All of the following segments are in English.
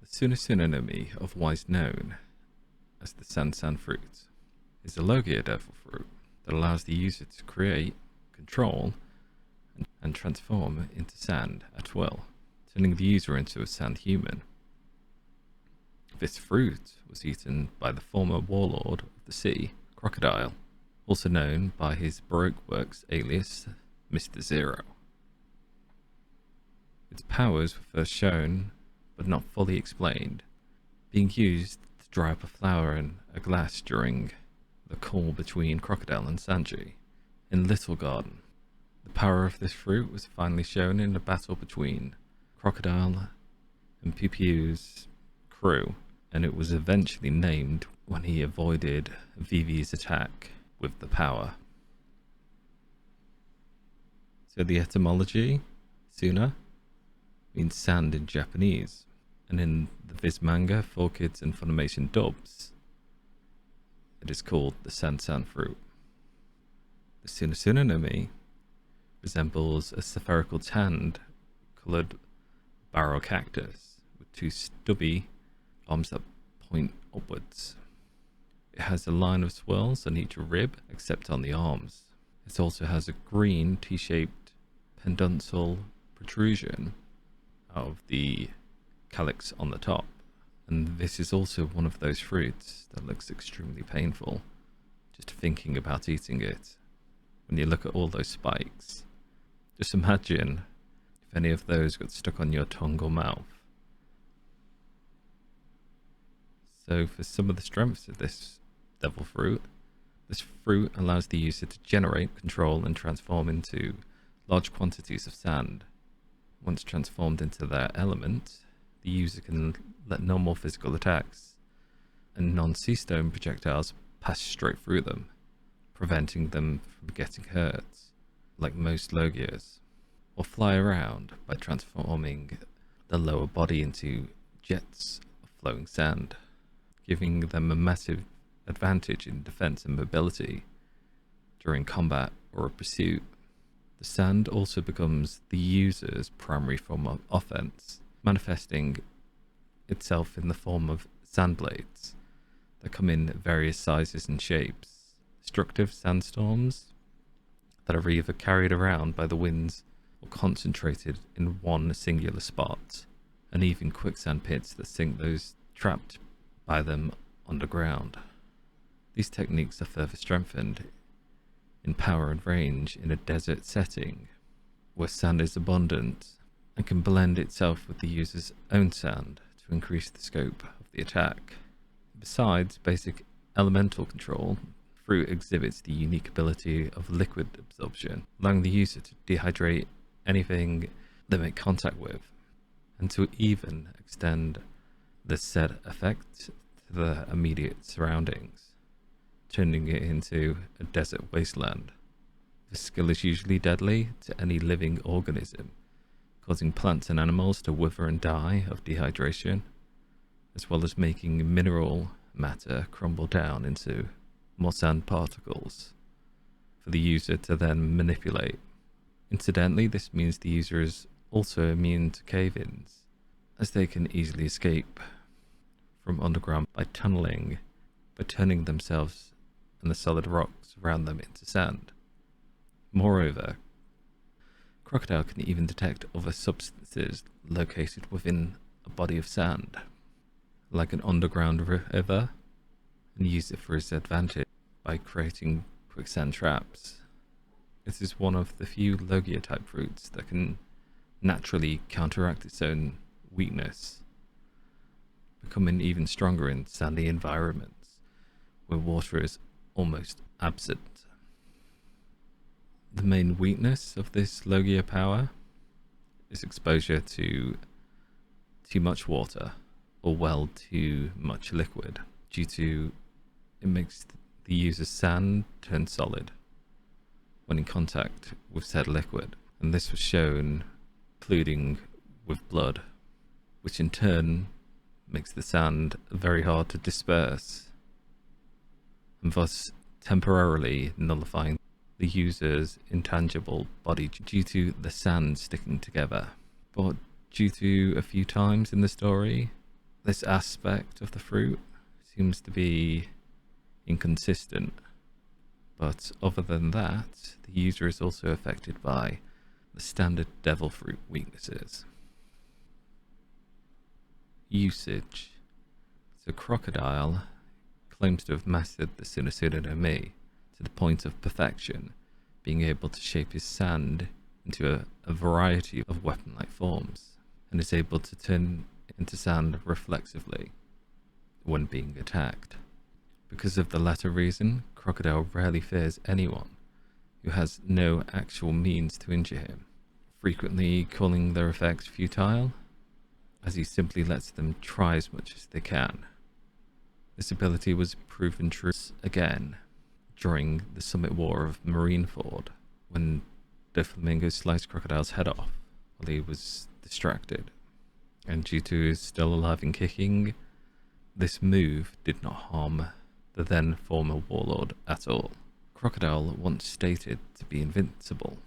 The Suna Suna otherwise known as the San fruit, is a logia devil fruit that allows the user to create, control, and transform into sand at will, turning the user into a sand human. This fruit was eaten by the former warlord of the sea, Crocodile, also known by his Baroque works alias Mr. Zero. Its powers were first shown, but not fully explained, being used to dry up a flower in a glass during the call between Crocodile and Sanji in Little Garden. The power of this fruit was finally shown in a battle between Crocodile and Pew Pew's crew, and it was eventually named when he avoided Vivi's attack with the power. So the etymology, Suna, means sand in Japanese, and in the Viz manga 4Kids and Funimation dubs, it is called the San fruit. The Suna Suna resembles a spherical tan-coloured barrel cactus with two stubby arms that point upwards. It has a line of swirls on each rib except on the arms. It also has a green T-shaped pendunsal protrusion out of the calyx on the top, and this is also one of those fruits that looks extremely painful just thinking about eating it. When you look at all those spikes, just imagine if any of those got stuck on your tongue or mouth. So for some of the strengths of this devil fruit, this fruit allows the user to generate, control, and transform into large quantities of sand. Once transformed into their element, the user can let normal physical attacks and non-sea stone projectiles pass straight through them, preventing them from getting hurt, like most logias, or fly around by transforming the lower body into jets of flowing sand, giving them a massive advantage in defense and mobility during combat or a pursuit. The sand also becomes the user's primary form of offense, manifesting itself in the form of sand blades that come in various sizes and shapes, destructive sandstorms that are either carried around by the winds or concentrated in one singular spot, and even quicksand pits that sink those trapped by them underground. These techniques are further strengthened in power and range in a desert setting where sand is abundant and can blend itself with the user's own sand to increase the scope of the attack. Besides basic elemental control, fruit exhibits the unique ability of liquid absorption, allowing the user to dehydrate anything they make contact with, and to even extend the said effect to the immediate surroundings, turning it into a desert wasteland. This skill is usually deadly to any living organism, causing plants and animals to wither and die of dehydration, as well as making mineral matter crumble down into more sand particles for the user to then manipulate. Incidentally, this means the user is also immune to cave-ins, as they can easily escape from underground by tunneling, by turning themselves and the solid rocks around them into sand. Moreover, Crocodile can even detect other substances located within a body of sand, like an underground river, and use it for his advantage by creating quicksand traps. This is one of the few logia type fruits that can naturally counteract its own weakness, becoming even stronger in sandy environments where water is almost absent. The main weakness of this logia power is exposure to too much water or too much liquid, due to it makes the user's sand turn solid when in contact with said liquid, and this was shown including with blood, which in turn makes the sand very hard to disperse, and thus temporarily nullifying the user's intangible body due to the sand sticking together. But due to a few times in the story, This aspect of the fruit seems to be inconsistent, but other than that, the user is also affected by the standard devil fruit weaknesses. Usage. So Crocodile claims to have mastered the Suna Suna no Mi to the point of perfection, being able to shape his sand into a variety of weapon-like forms, and is able to turn into sand reflexively when being attacked. Because of the latter reason, Crocodile rarely fears anyone who has no actual means to injure him, frequently calling their effects futile, as he simply lets them try as much as they can. This ability was proven true again during the Summit War of Marineford, when Doflamingo sliced Crocodile's head off while he was distracted. And due to his still alive and kicking, this move did not harm the then former warlord at all. Crocodile once stated to be invincible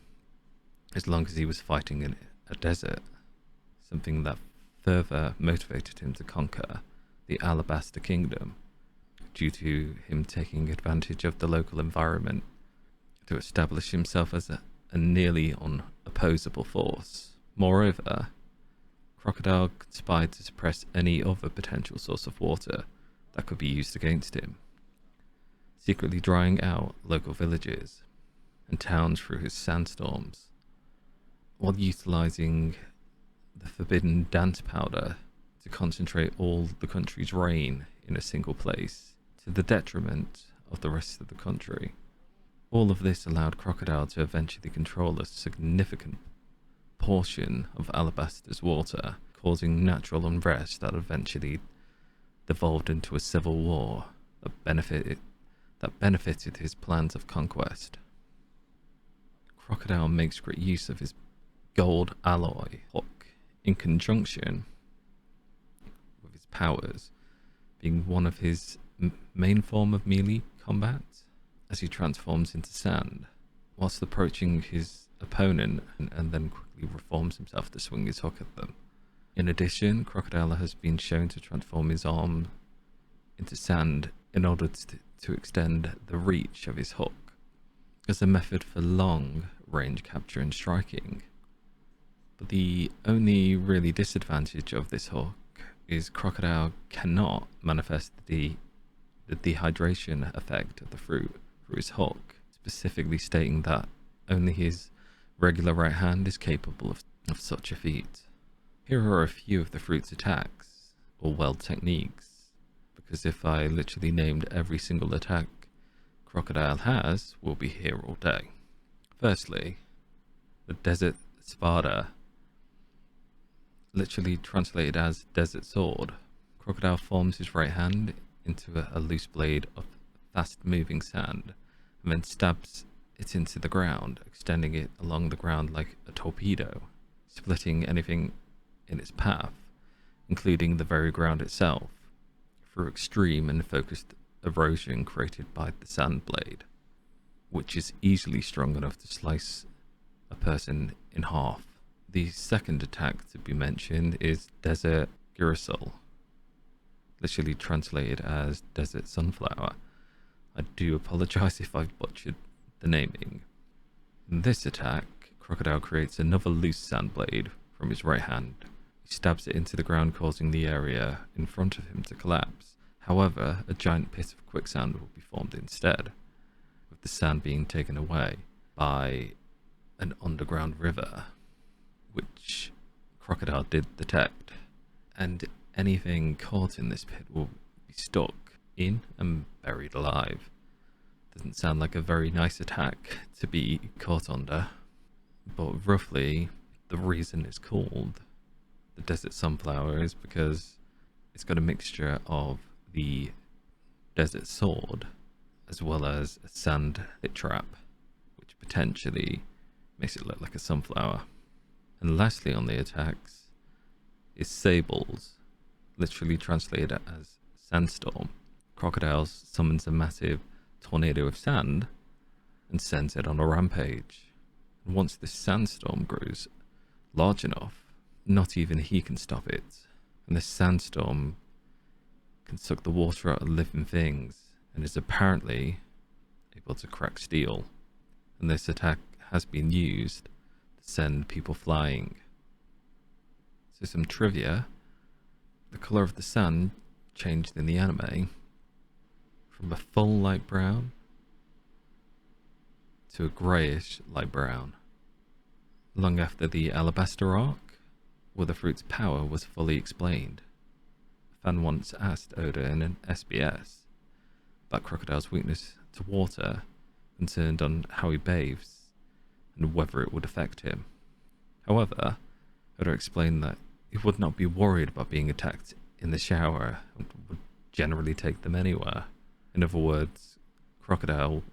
as long as he was fighting in a desert, something that further motivated him to conquer the Alabaster Kingdom, due to him taking advantage of the local environment to establish himself as a nearly unopposable force. Moreover, Crocodile conspired to suppress any other potential source of water that could be used against him, secretly drying out local villages and towns through his sandstorms, while utilizing the forbidden dance powder to concentrate all the country's rain in a single place, to the detriment of the rest of the country. All of this allowed Crocodile to eventually control a significant portion of Alabaster's water, causing natural unrest that eventually devolved into a civil war that benefited his plans of conquest. Crocodile makes great use of his gold alloy hook in conjunction with his powers, being one of his main form of melee combat, as he transforms into sand, whilst approaching his opponent and then quickly reforms himself to swing his hook at them. In addition, Crocodile has been shown to transform his arm into sand in order to extend the reach of his hook, as a method for long range capture and striking. But the only really disadvantage of this hook is Crocodile cannot manifest the dehydration effect of the fruit through his hook, specifically stating that only his regular right hand is capable of such a feat. Here are a few of the fruit's attacks, or weld techniques, because if I literally named every single attack Crocodile has, we'll be here all day. Firstly, the Desert Spada, literally translated as Desert Sword. Crocodile forms his right hand into a loose blade of fast-moving sand, and then stabs it into the ground, extending it along the ground like a torpedo, splitting anything in its path, including the very ground itself, through extreme and focused erosion created by the sand blade, which is easily strong enough to slice a person in half. The second attack to be mentioned is Desert Girasol, literally translated as Desert Sunflower. I do apologize if I've butchered the naming. In this attack, Crocodile creates another loose sand blade from his right hand. He stabs it into the ground, causing the area in front of him to collapse. However, a giant pit of quicksand will be formed instead, with the sand being taken away by an underground river, which Crocodile did detect, and anything caught in this pit will be stuck in and buried alive. Doesn't sound like a very nice attack to be caught under, but roughly the reason it's called the Desert Sunflower is because it's got a mixture of the Desert Sword as well as a sand pit trap, which potentially makes it look like a sunflower. And lastly on the attacks is Sables, literally translated as Sandstorm. Crocodile summons a massive tornado of sand and sends it on a rampage. And once this sandstorm grows large enough, not even he can stop it. And this sandstorm can suck the water out of living things, and is apparently able to crack steel. And this attack has been used to send people flying. So some trivia. The colour of the sun changed in the anime from a full light brown to a greyish light brown, long after the Alabaster arc, where the fruit's power was fully explained. A fan once asked Oda in an SBS about Crocodile's weakness to water, concerned on how he bathes and whether it would affect him. However, Oda explained that he would not be worried about being attacked in the shower and would generally take them anywhere. In other words, Crocodile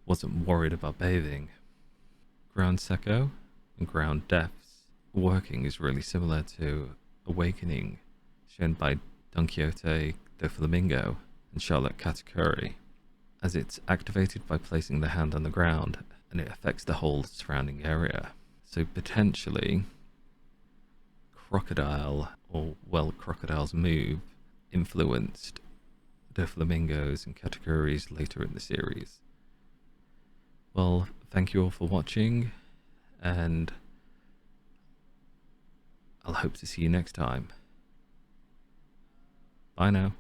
wasn't worried about bathing. Ground Sekko and Ground Depths working is really similar to Awakening, shown by Don Quixote Doflamingo and Charlotte Katakuri, as it's activated by placing the hand on the ground and it affects the whole surrounding area. So potentially, Crocodile's move influenced Doflamingo's and Katakuri's later in the series. Well, thank you all for watching, and I'll hope to see you next time. Bye now.